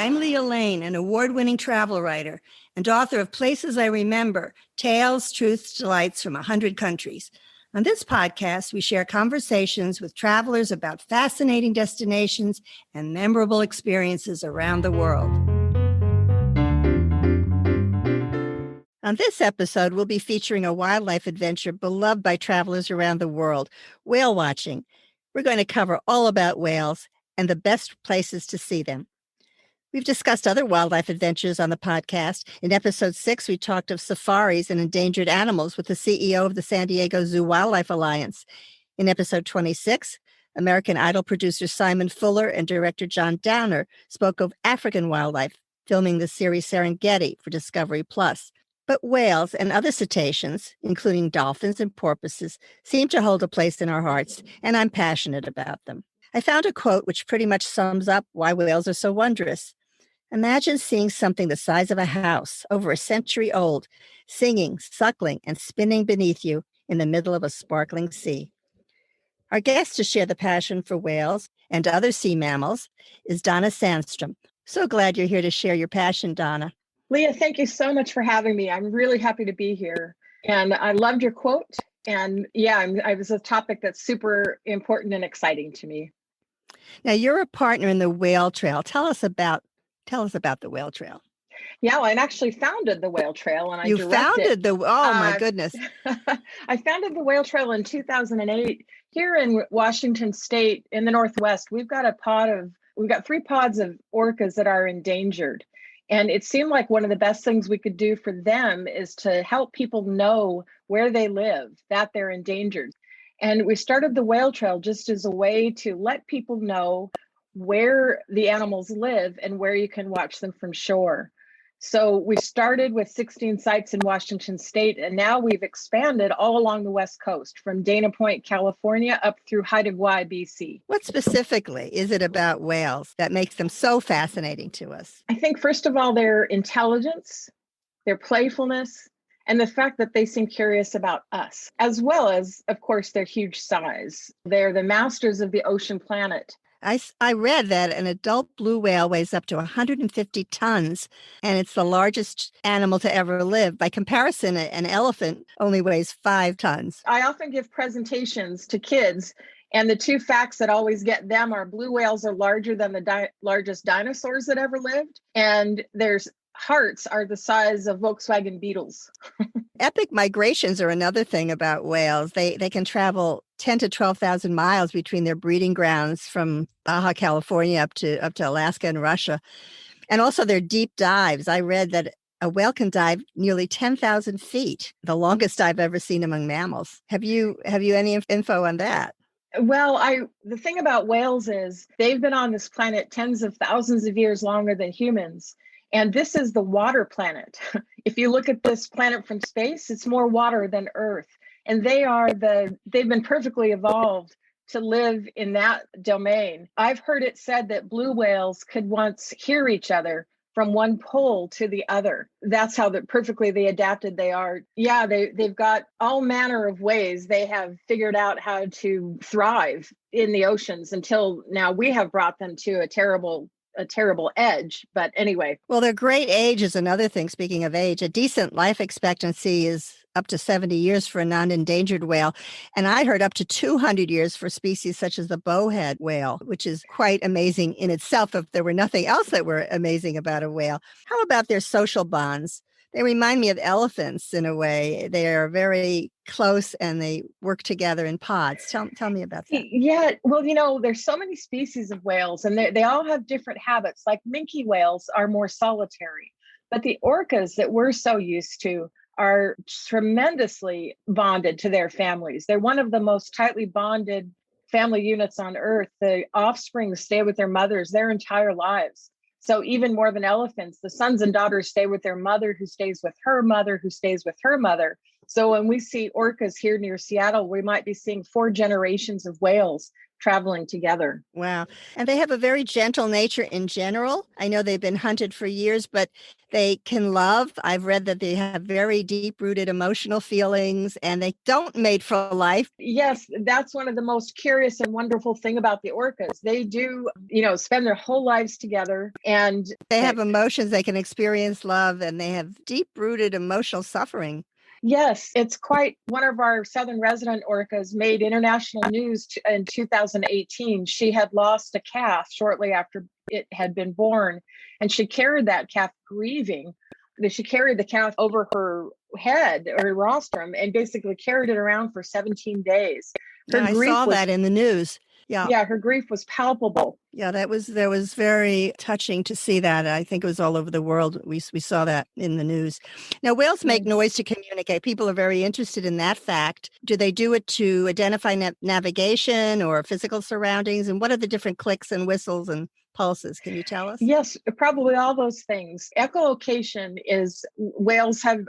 I'm Leah Lane, an award-winning travel writer and author of Places I Remember, Tales, Truths, Delights from 100 Countries. On this podcast, we share conversations with travelers about fascinating destinations and memorable experiences around the world. On this episode, we'll be featuring a wildlife adventure beloved by travelers around the world, whale watching. We're going to cover all about whales and the best places to see them. We've discussed other wildlife adventures on the podcast. In episode 6, we talked of safaris and endangered animals with the CEO of the San Diego Zoo Wildlife Alliance. In episode 26, American Idol producer Simon Fuller and director John Downer spoke of African wildlife, filming the series Serengeti for Discovery Plus. But whales and other cetaceans, including dolphins and porpoises, seem to hold a place in our hearts, and I'm passionate about them. I found a quote which pretty much sums up why whales are so wondrous. Imagine seeing something the size of a house, over a century old, singing, suckling, and spinning beneath you in the middle of a sparkling sea. Our guest to share the passion for whales and other sea mammals is Donna Sandstrom. So glad you're here to share your passion, Donna. Leah, thank you so much for having me. I'm really happy to be here. And I loved your quote. And yeah, it was a topic that's super important and exciting to me. Now, you're a partner in the Whale Trail. Tell us about the Whale Trail. Yeah, well, I actually founded the Whale Trail, and You founded the. Oh my goodness! I founded the Whale Trail in 2008 here in Washington State in the Northwest. We've got 3 pods of orcas that are endangered, and it seemed like one of the best things we could do for them is to help people know where they live, that they're endangered. And we started the Whale Trail just as a way to let people know where the animals live and where you can watch them from shore. So we started with 16 sites in Washington State, and now we've expanded all along the West Coast, from Dana Point, California, up through Haida Gwaii, BC. What specifically is it about whales that makes them so fascinating to us? I think, first of all, their intelligence, their playfulness, and the fact that they seem curious about us, as well as, of course, their huge size. They're the masters of the ocean planet. I read that an adult blue whale weighs up to 150 tons, and it's the largest animal to ever live. By comparison, an elephant only weighs 5 tons. I often give presentations to kids, and the 2 facts that always get them are blue whales are larger than the largest dinosaurs that ever lived, and their hearts are the size of Volkswagen Beetles. Epic migrations are another thing about whales. They can travel 10 to 12,000 miles between their breeding grounds from Baja California up to Alaska and Russia. And also their deep dives. I read that a whale can dive nearly 10,000 feet, the longest I've ever seen among mammals. Have you any info on that? Well, the thing about whales is they've been on this planet tens of thousands of years longer than humans. And this is the water planet. If you look at this planet from space, it's more water than Earth. And they've been perfectly evolved to live in that domain. I've heard it said that blue whales could once hear each other from one pole to the other. That's how perfectly they adapted they are. Yeah, they've got all manner of ways they have figured out how to thrive in the oceans until now we have brought them to a terrible edge. But anyway. Well, their great age is another thing. Speaking of age, a decent life expectancy is up to 70 years for a non-endangered whale. And I heard up to 200 years for species such as the bowhead whale, which is quite amazing in itself if there were nothing else that were amazing about a whale. How about their social bonds? They remind me of elephants in a way. They are very close and they work together in pods. Tell me about that. Yeah, well, there's so many species of whales and they all have different habits. Like minke whales are more solitary, but the orcas that we're so used to are tremendously bonded to their families. They're one of the most tightly bonded family units on Earth. The offspring stay with their mothers their entire lives. So even more than elephants, the sons and daughters stay with their mother, who stays with her mother, who stays with her mother. So when we see orcas here near Seattle, we might be seeing 4 generations of whales traveling together. Wow. And they have a very gentle nature in general. I know they've been hunted for years, but they can love. I've read that they have very deep-rooted emotional feelings and they don't mate for life. Yes, that's one of the most curious and wonderful thing about the orcas. They do, spend their whole lives together, and They have emotions, they can experience love, and they have deep-rooted emotional suffering. yes, it's quite one of our southern resident orcas made international news in 2018. She had lost a calf shortly after it had been born, and she carried that calf grieving. She carried the calf over her head or her rostrum and basically carried it around for 17 days. Her I grief saw was, that in the news. Yeah. yeah, her grief was palpable. Yeah, that was very touching to see that. I think it was all over the world. We saw that in the news. Now, whales make noise to communicate. People are very interested in that fact. Do they do it to identify navigation or physical surroundings? And what are the different clicks and whistles and pulses? Can you tell us? Yes, probably all those things. Echolocation is whales have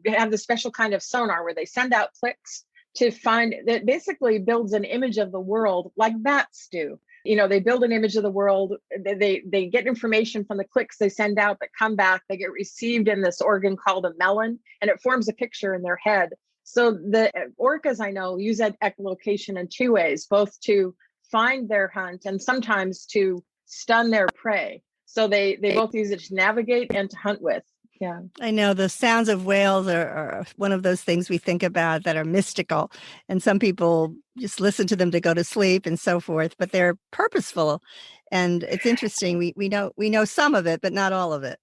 the special kind of sonar where they send out clicks to find that basically builds an image of the world like bats do. They build an image of the world. They get information from the clicks they send out that come back. They get received in this organ called a melon, and it forms a picture in their head. So the orcas I know use that echolocation in 2 ways, both to find their hunt and sometimes to stun their prey. So they both use it to navigate and to hunt with. Yeah. I know the sounds of whales are one of those things we think about that are mystical. And some people just listen to them to go to sleep and so forth, but they're purposeful. And it's interesting. We know some of it, but not all of it.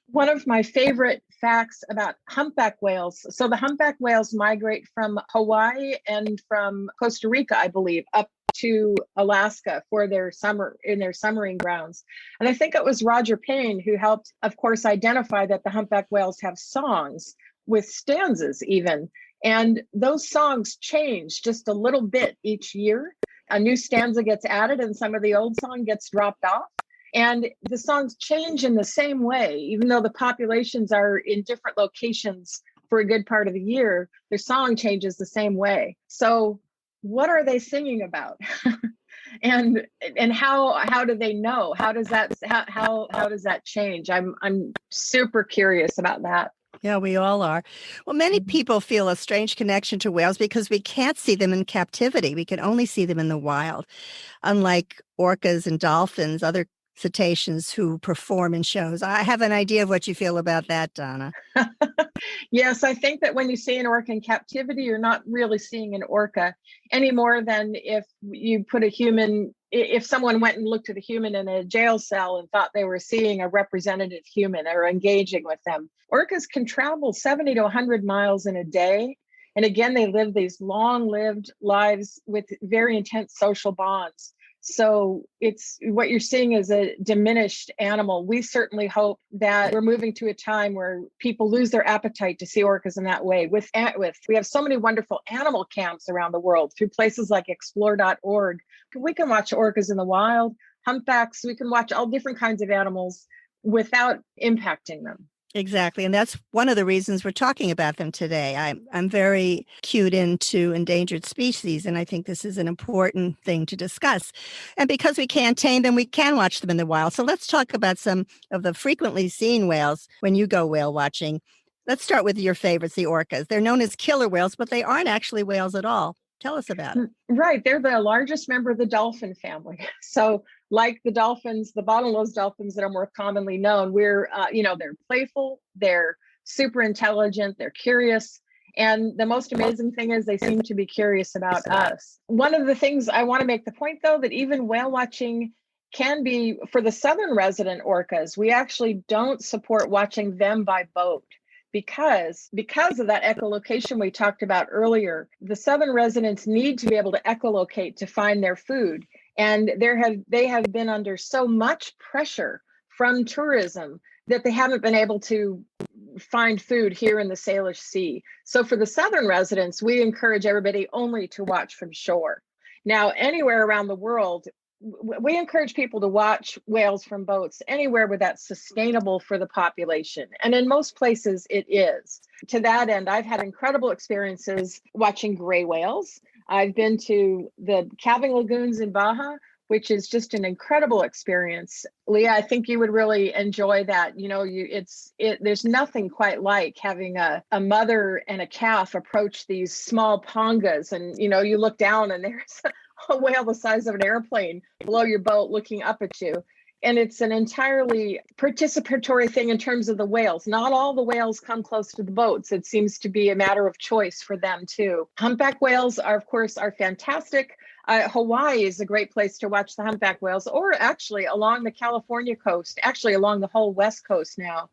One of my favorite facts about humpback whales. So the humpback whales migrate from Hawaii and from Costa Rica, I believe, up to Alaska for their summering grounds. And I think it was Roger Payne who helped, of course, identify that the humpback whales have songs with stanzas even. And those songs change just a little bit each year. A new stanza gets added and some of the old song gets dropped off. And the songs change in the same way, even though the populations are in different locations for a good part of the year, their song changes the same way. So what are they singing about? and how do they know? How does that change? I'm super curious about that. Yeah, we all are. Well, many people feel a strange connection to whales because we can't see them in captivity. We can only see them in the wild, unlike orcas and dolphins, other cetaceans who perform in shows. I have an idea of what you feel about that, Donna. Yes, I think that when you see an orca in captivity, you're not really seeing an orca any more than if you put if someone went and looked at a human in a jail cell and thought they were seeing a representative human or engaging with them. Orcas can travel 70 to 100 miles in a day. And again, they live these long-lived lives with very intense social bonds. So it's what you're seeing is a diminished animal. We certainly hope that we're moving to a time where people lose their appetite to see orcas in that way. We have so many wonderful animal camps around the world through places like explore.org. We can watch orcas in the wild, humpbacks. We can watch all different kinds of animals without impacting them. Exactly. And that's one of the reasons we're talking about them today. I'm very cued into endangered species, and I think this is an important thing to discuss. And because we can't tame them, we can watch them in the wild. So let's talk about some of the frequently seen whales when you go whale watching. Let's start with your favorites, the orcas. They're known as killer whales, but they aren't actually whales at all. Tell us about it. Right. They're the largest member of the dolphin family. So like the dolphins, the bottlenose dolphins that are more commonly known, they're playful, they're super intelligent, they're curious. And the most amazing thing is they seem to be curious about us. One of the things I want to make the point, though, that even whale watching can be for the southern resident orcas, we actually don't support watching them by boat. Because of that echolocation we talked about earlier, the southern residents need to be able to echolocate to find their food. And they have been under so much pressure from tourism that they haven't been able to find food here in the Salish Sea. So for the southern residents, we encourage everybody only to watch from shore. Now, anywhere around the world, we encourage people to watch whales from boats anywhere where that's sustainable for the population. And in most places it is. To that end, I've had incredible experiences watching gray whales. I've been to the calving lagoons in Baja, which is just an incredible experience. Leah, I think you would really enjoy that. You know, there's nothing quite like having a mother and a calf approach these small pongas, and you know, you look down and there's a whale the size of an airplane below your boat looking up at you. And it's an entirely participatory thing in terms of the whales. Not all the whales come close to the boats. It seems to be a matter of choice for them too. Humpback whales are, of course, are fantastic. Hawaii is a great place to watch the humpback whales, or actually along the California coast, actually along the whole West Coast now.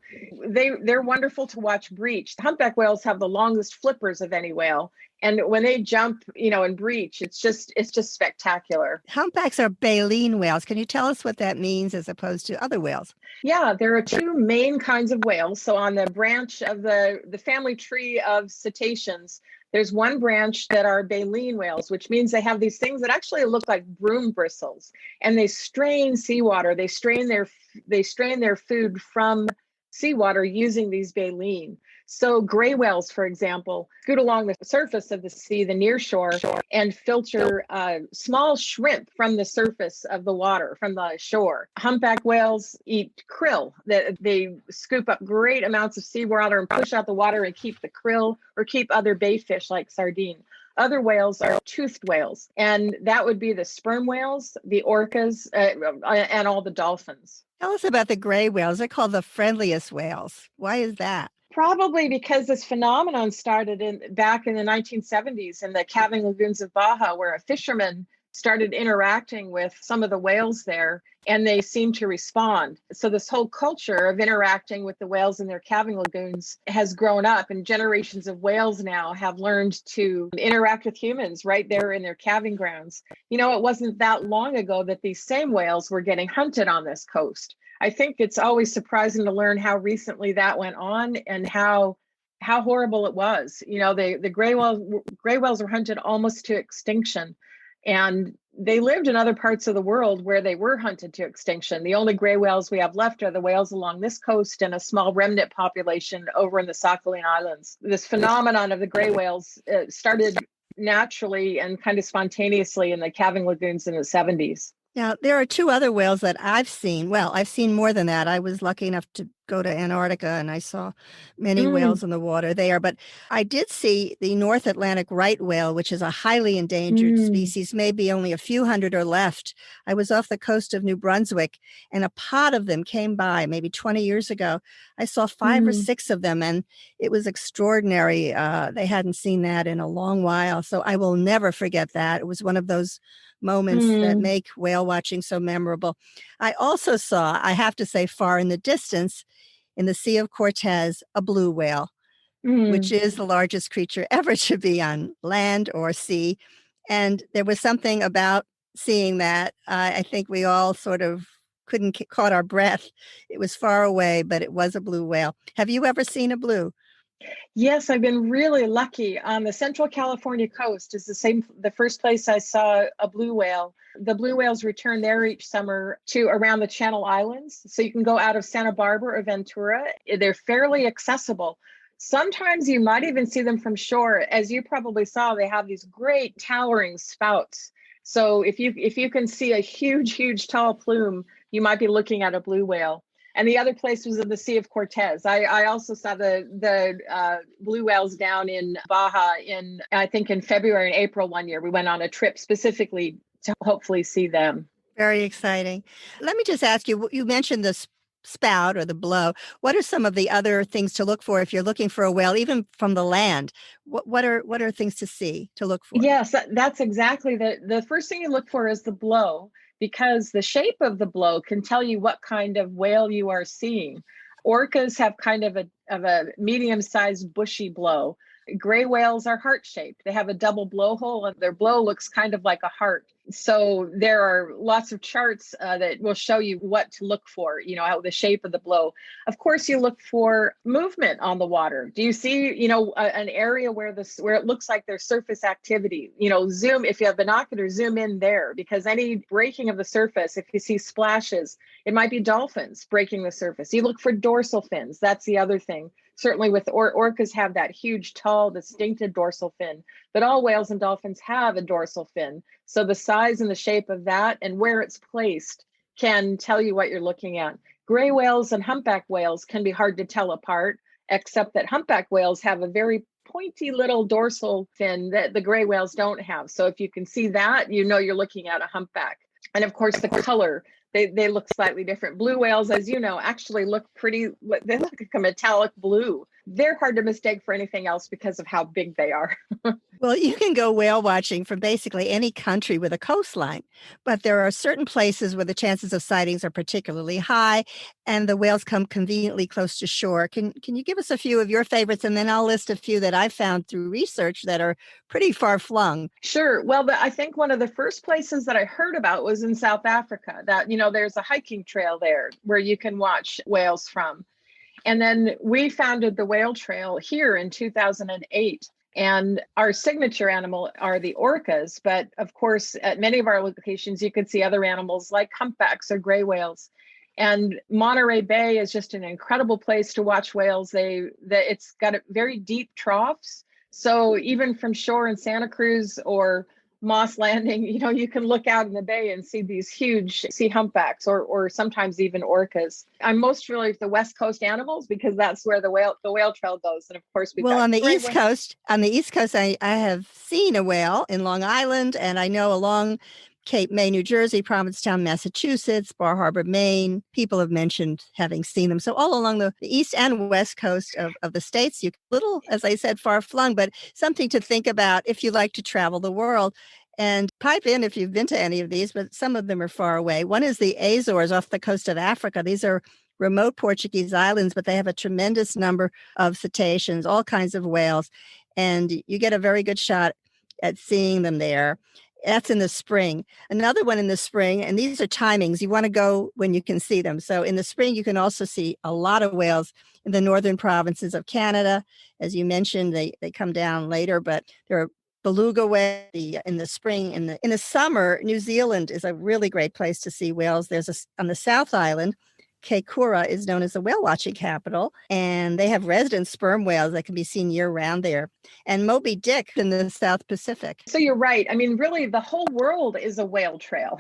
They're wonderful to watch breach. The humpback whales have the longest flippers of any whale. And when they jump, you know, and breach, it's just spectacular. Humpbacks are baleen whales. Can you tell us what that means as opposed to other whales? Yeah, there are two main kinds of whales. So on the branch of the family tree of cetaceans, there's one branch that are baleen whales, which means they have these things that actually look like broom bristles, and they strain seawater. They strain their food from seawater using these baleen. So gray whales, for example, scoot along the surface of the sea, the near shore, and filter small shrimp from the surface of the water, from the shore. Humpback whales eat krill. They scoop up great amounts of seawater and push out the water and keep the krill or keep other bait fish like sardine. Other whales are toothed whales, and that would be the sperm whales, the orcas, and all the dolphins. Tell us about the gray whales. They're called the friendliest whales. Why is that? Probably because this phenomenon started back in the 1970s in the calving lagoons of Baja, where a fisherman started interacting with some of the whales there, and they seemed to respond. So this whole culture of interacting with the whales in their calving lagoons has grown up, and generations of whales now have learned to interact with humans right there in their calving grounds. You know, it wasn't that long ago that these same whales were getting hunted on this coast. I think it's always surprising to learn how recently that went on and how horrible it was. You know, the gray whales were hunted almost to extinction, and they lived in other parts of the world where they were hunted to extinction. The only gray whales we have left are the whales along this coast and a small remnant population over in the Sakhalin Islands. This phenomenon of the gray whales started naturally and kind of spontaneously in the calving lagoons in the 70s. Now, there are two other whales that I've seen. Well, I've seen more than that. I was lucky enough to go to Antarctica, and I saw many whales in the water there. But I did see the North Atlantic right whale, which is a highly endangered species. Maybe only a few hundred are left. I was off the coast of New Brunswick, and a pod of them came by maybe 20 years ago. I saw 5 or 6 of them, and it was extraordinary. They hadn't seen that in a long while. So I will never forget that. It was one of those moments that make whale watching so memorable. I also saw, I have to say, far in the distance, in the Sea of Cortez, a blue whale, which is the largest creature ever to be on land or sea. And there was something about seeing that. I think we all sort of couldn't caught our breath. It was far away, but it was a blue whale. Have you ever seen a blue? Yes, I've been really lucky. On the Central California coast is the first place I saw a blue whale. The blue whales return there each summer to around the Channel Islands. So you can go out of Santa Barbara or Ventura. They're fairly accessible. Sometimes you might even see them from shore. As you probably saw, they have these great towering spouts. So if you can see a huge, tall plume, you might be looking at a blue whale. And the other place was in the Sea of Cortez. I also saw the blue whales down in Baja I think in February and April one year. We went on a trip specifically to hopefully see them. Very exciting. Let me just ask you, you mentioned the spout or the blow. What are some of the other things to look for if you're looking for a whale, even from the land? What are things to see, to look for? Yes, that's exactly the first thing you look for is the blow, because the shape of the blow can tell you what kind of whale you are seeing. Orcas have kind of a medium-sized bushy blow. gray whales are heart-shaped. They have a double blowhole, and their blow looks kind of like a heart. So there are lots of charts that will show you what to look for, how the shape of the blow. Of course, you look for movement on the water. Do you see, an area where it looks like there's surface activity? Zoom, if you have binoculars, zoom in there, because any breaking of the surface, if you see splashes, it might be dolphins breaking the surface. You look for dorsal fins. That's the other thing. Certainly with orcas have that huge, tall, distinctive dorsal fin, but all whales and dolphins have a dorsal fin. So the size and the shape of that and where it's placed can tell you what you're looking at. Gray whales and humpback whales can be hard to tell apart, except that humpback whales have a very pointy little dorsal fin that the gray whales don't have. So if you can see that, you're looking at a humpback. And of course, the color, they look slightly different. Blue whales, as you know, actually look they look like a metallic blue. They're hard to mistake for anything else because of how big they are. Well, you can go whale watching from basically any country with a coastline, but there are certain places where the chances of sightings are particularly high and the whales come conveniently close to shore. Can you give us a few of your favorites, and then I'll list a few that I found through research that are pretty far flung? Sure. Well, I think one of the first places that I heard about was in South Africa, that, there's a hiking trail there where you can watch whales from. And then we founded the whale trail here in 2008. And our signature animal are the orcas. But of course, at many of our locations, you could see other animals like humpbacks or gray whales. And Monterey Bay is just an incredible place to watch whales. It's got very deep troughs. So even from shore in Santa Cruz or Moss Landing, you can look out in the bay and see these huge sea humpbacks or sometimes even orcas. I'm most familiar with the West Coast animals because that's where the whale trail goes. And of course, we've got on the East Coast, I have seen a whale in Long Island, and I know along Cape May, New Jersey, Provincetown, Massachusetts, Bar Harbor, Maine. People have mentioned having seen them. So all along the east and west coast of the states, little, as I said, far flung, but something to think about if you like to travel the world. And pipe in if you've been to any of these, but some of them are far away. One is the Azores off the coast of Africa. These are remote Portuguese islands, but they have a tremendous number of cetaceans, all kinds of whales, and you get a very good shot at seeing them there. That's in the spring. Another one in the spring, and these are timings. You want to go when you can see them. So in the spring, you can also see a lot of whales in the northern provinces of Canada. As you mentioned, they come down later, but there are beluga whales in the spring. In the summer, New Zealand is a really great place to see whales. On the South Island, Kaikoura is known as the whale watching capital, and they have resident sperm whales that can be seen year round there. And Moby Dick in the South Pacific. So you're right. I mean, really, the whole world is a whale trail.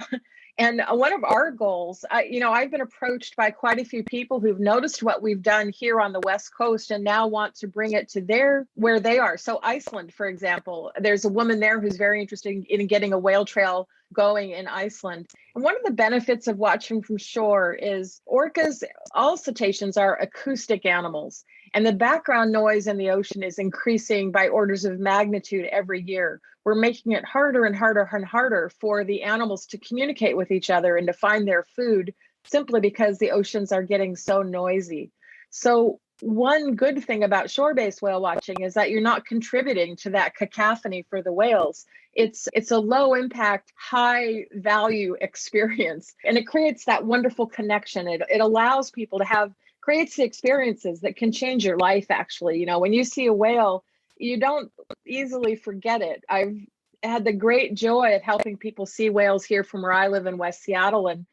And one of our goals, I've been approached by quite a few people who've noticed what we've done here on the West Coast and now want to bring it to where they are. So Iceland, for example, there's a woman there who's very interested in getting a whale trail going in Iceland. And one of the benefits of watching from shore is orcas, all cetaceans are acoustic animals. And the background noise in the ocean is increasing by orders of magnitude every year. We're making it harder and harder and harder for the animals to communicate with each other and to find their food simply because the oceans are getting so noisy. So one good thing about shore-based whale watching is that you're not contributing to that cacophony for the whales. It's a low impact, high value experience. And it creates that wonderful connection. It allows people to creates the experiences that can change your life, actually. When you see a whale, you don't easily forget it. I've had the great joy of helping people see whales here from where I live in West Seattle. And,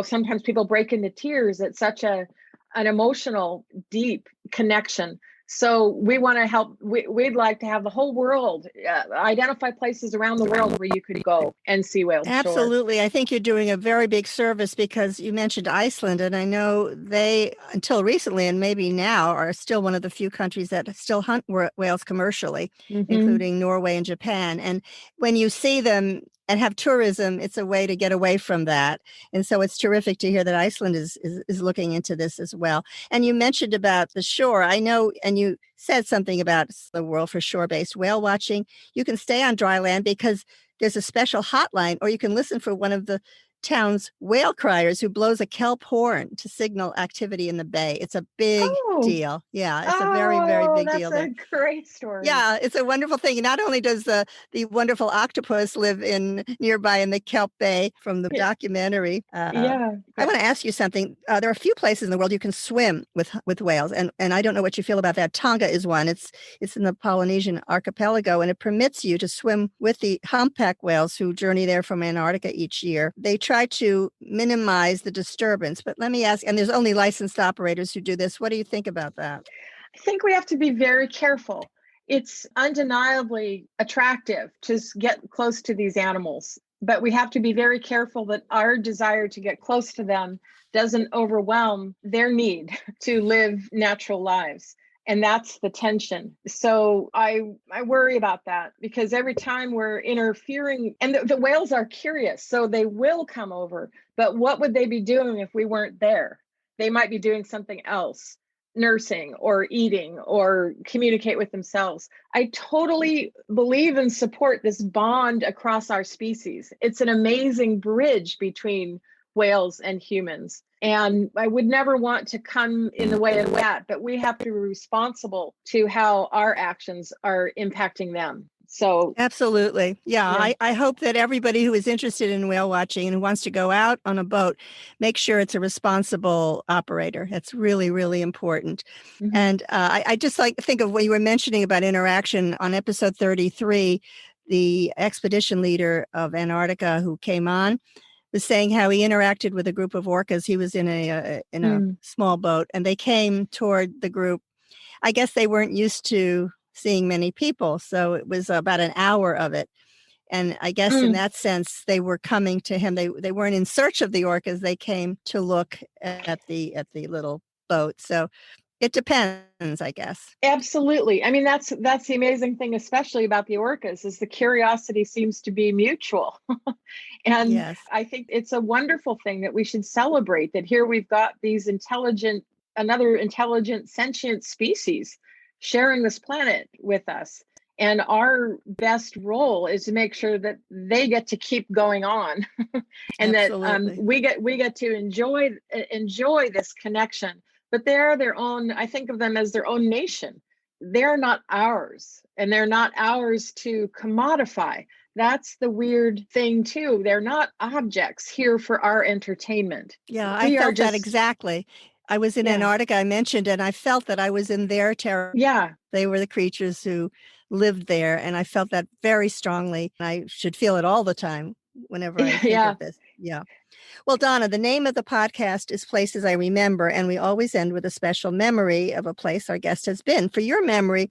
sometimes people break into tears. It's such an emotional, deep connection. So we want to help. We'd like to have the whole world identify places around the world where you could go and see whales. Absolutely. Shore. I think you're doing a very big service because you mentioned Iceland, and I know they, until recently and maybe now, are still one of the few countries that still hunt whales commercially, including Norway and Japan. And when you see them and have tourism, it's a way to get away from that. And so it's terrific to hear that Iceland is looking into this as well. And you mentioned about the shore. I know, and you said something about the World for Shore-Based Whale Watching. You can stay on dry land because there's a special hotline, or you can listen for one of the town's whale criers who blows a kelp horn to signal activity in the bay. It's a big Oh, deal. Yeah, it's a very, very oh, big that's deal a there. great story. Yeah, it's a wonderful thing. Not only does the wonderful octopus live in nearby in the Kelp Bay from the Yeah, documentary, yeah, I yeah. want to ask you something. There are a few places in the world you can swim with whales, and I don't know what you feel about that. Tonga is one. It's in the Polynesian archipelago, and it permits you to swim with the humpback whales who journey there from Antarctica each year. They try to minimize the disturbance, but let me ask, and there's only licensed operators who do this. What do you think about that? I think we have to be very careful. It's undeniably attractive to get close to these animals, but we have to be very careful that our desire to get close to them doesn't overwhelm their need to live natural lives. And that's the tension. So I worry about that, because every time we're interfering, and the whales are curious, so they will come over. But what would they be doing if we weren't there? They might be doing something else, nursing or eating or communicate with themselves. I totally believe and support this bond across our species. It's an amazing bridge between whales and humans. And I would never want to come in the way of that, but we have to be responsible to how our actions are impacting them. So, Absolutely. Yeah, yeah. I hope that everybody who is interested in whale watching and who wants to go out on a boat, make sure it's a responsible operator. That's really, really important. Mhm. And I just like think of what you were mentioning about interaction on episode 33. The expedition leader of Antarctica who came on was saying how he interacted with a group of orcas. He was in a Mm. small boat, and they came toward the group. I guess they weren't used to seeing many people, so it was about an hour of it. And I guess in Mm. that sense, they were coming to him. They weren't in search of the orcas. They came to look at the little boat. So it depends, I guess. Absolutely. I mean, that's the amazing thing, especially about the orcas, is the curiosity seems to be mutual. And Yes, I think it's a wonderful thing that we should celebrate, that here we've got these another intelligent, sentient species sharing this planet with us. And our best role is to make sure that they get to keep going on, and that absolutely. we get to enjoy this connection. But they're their own. I think of them as their own nation. They're not ours, and they're not ours to commodify. That's the weird thing too. They're not objects here for our entertainment. Yeah, I We are felt that just, exactly. I was in yeah, Antarctica, I mentioned, and I felt that I was in their territory. yeah, They were the creatures who lived there, and I felt that very strongly. I should feel it all the time whenever I think yeah. of this. Yeah. Well, Donna, the name of the podcast is Places I Remember, and we always end with a special memory of a place our guest has been. For your memory,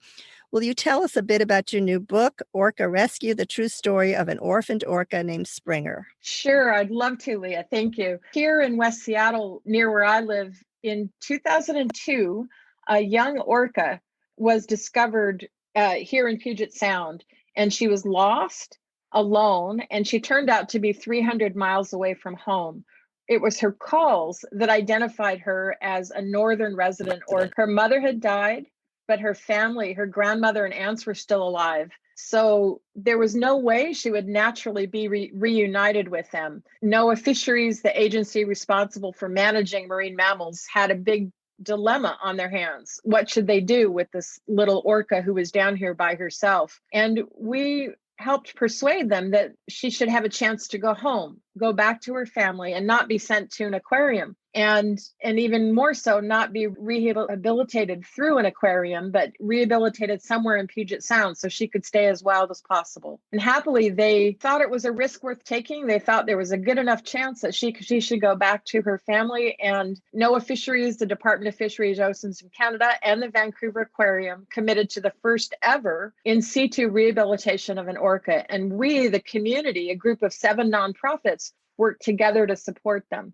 will you tell us a bit about your new book, Orca Rescue, the true story of an orphaned orca named Springer? Sure, I'd love to, Leah. Thank you. Here in West Seattle, near where I live, in 2002, a young orca was discovered here in Puget Sound, and she was lost, alone, and she turned out to be 300 miles away from home. It was her calls that identified her as a northern resident orca. Her mother had died, but her family, her grandmother and aunts were still alive. So there was no way she would naturally be reunited with them. NOAA Fisheries, the agency responsible for managing marine mammals, had a big dilemma on their hands. What should they do with this little orca who was down here by herself? And we helped persuade them that she should have a chance to go home, go back to her family, and not be sent to an aquarium. And even more so, not be rehabilitated through an aquarium, but rehabilitated somewhere in Puget Sound so she could stay as wild as possible. And happily, they thought it was a risk worth taking. They thought there was a good enough chance that she should go back to her family. And NOAA Fisheries, the Department of Fisheries, Oceans in Canada, and the Vancouver Aquarium committed to the first ever in situ rehabilitation of an orca. And we, the community, a group of 7 nonprofits, worked together to support them.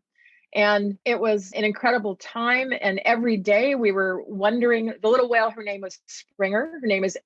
And it was an incredible time. And every day we were wondering, the little whale, her name was Springer. Her name is,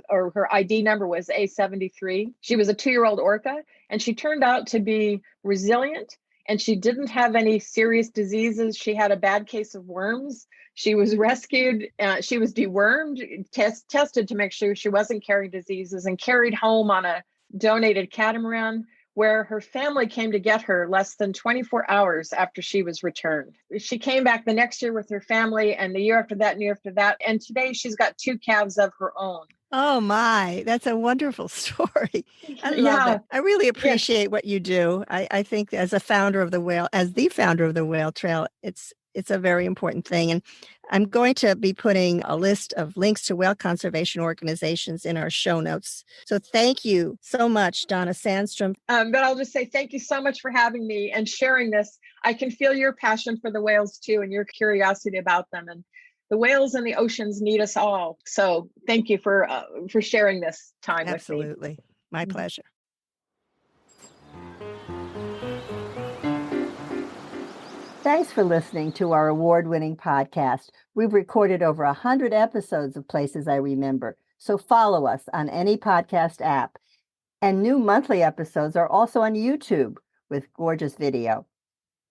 or her ID number was A73. She was a 2-year-old orca, and she turned out to be resilient, and she didn't have any serious diseases. She had a bad case of worms. She was rescued. She was dewormed, tested to make sure she wasn't carrying diseases, and carried home on a donated catamaran, where her family came to get her less than 24 hours after she was returned. She came back the next year with her family, and the year after that, and the year after that. And today she's got 2 calves of her own. Oh my, that's a wonderful story. I love Yeah. it. I really Yeah. appreciate what you do. I think as the founder of the whale trail, it's a very important thing. And I'm going to be putting a list of links to whale conservation organizations in our show notes. So thank you so much, Donna Sandstrom. But I'll just say thank you so much for having me and sharing this. I can feel your passion for the whales too, and your curiosity about them. And the whales and the oceans need us all. So thank you for sharing this time with me. Absolutely. My pleasure. Thanks for listening to our award-winning podcast. We've recorded over 100 episodes of Places I Remember, so follow us on any podcast app. And new monthly episodes are also on YouTube with gorgeous video.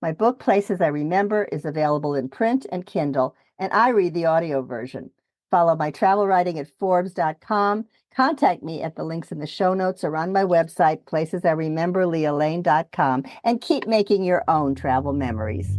My book, Places I Remember, is available in print and Kindle, and I read the audio version. Follow my travel writing at Forbes.com. Contact me at the links in the show notes or on my website, placesirememberlealane.com, and keep making your own travel memories.